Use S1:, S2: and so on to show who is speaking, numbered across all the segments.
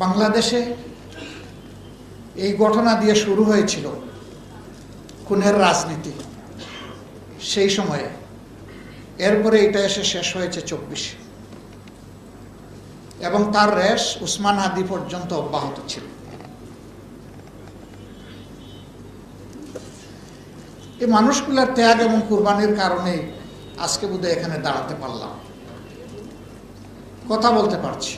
S1: বাংলাদেশে এই ঘটনা দিয়ে শুরু হয়েছিল খুনের রাজনীতি সেই সময়ে। এরপরে এটা এসে শেষ হয়েছে 24 এবং তার রেশ উসমান হাদি পর্যন্ত অব্যাহত ছিল। এই মানুষগুলোর ত্যাগ এবং কুরবানির কারণে আজকে বোধহয় এখানে দাঁড়াতে পারলাম, কথা বলতে পারছি,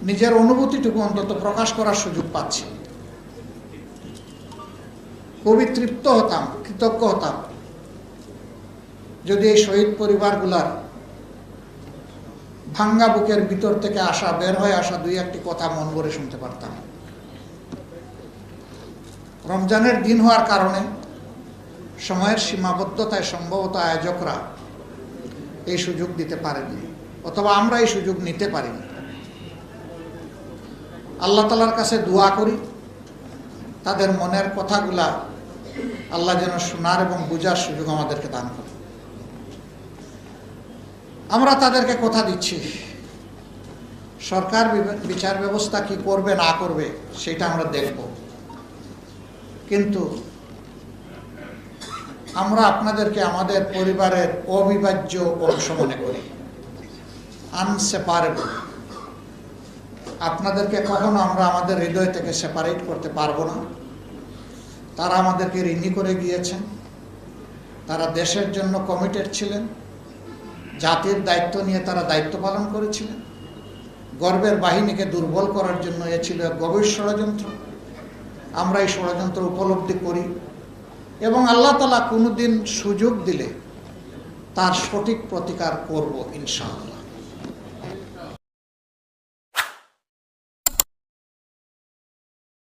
S1: নিজের অনুভূতিটুকু অন্তত প্রকাশ করার সুযোগ পাচ্ছি। খুবই তৃপ্ত হতাম, কৃতজ্ঞ হতাম যদি এই শহীদ পরিবারগুলার ভাঙ্গা বুকের ভিতর থেকে বের হয়ে আসা দুই একটি কথা মন ভরে শুনতে পারতাম। রমজানের দিন হওয়ার কারণে সময়ের সীমাবদ্ধতায় সম্ভবত আয়োজকরা এই সুযোগ দিতে পারেনি, অথবা আমরা এই সুযোগ নিতে পারিনি। আল্লাহ তাআলার কাছে দোয়া করি তাদের মনের কথাগুলা আল্লাহ যেন শোনার এবং বুঝার সুযোগ আমাদেরকে দান করে। আমরা তাদেরকে কথা দিচ্ছি, সরকার বিচার ব্যবস্থা কি করবে না করবে সেটা আমরা দেখব, কিন্তু আমরা আপনাদেরকে আমাদের পরিবারের অবিভাজ্য অংশ মনে করি, আনসেপারেবল। আপনাদেরকে কখনো আমরা আমাদের হৃদয় থেকে সেপারেট করতে পারবো না। তারা আমাদেরকে ঋণী করে গিয়েছেন, তারা দেশের জন্য কমিটেড ছিলেন, জাতির দায়িত্ব নিয়ে তারা দায়িত্ব পালন করেছিলেন। গর্বের বাহিনীকে দুর্বল করার জন্য এ ছিল এক গভীর ষড়যন্ত্র। আমরা এই ষড়যন্ত্র উপলব্ধি করি এবং আল্লাহ তাআলা কোনোদিন সুযোগ দিলে তার সঠিক প্রতিকার করব ইনশাআল্লাহ।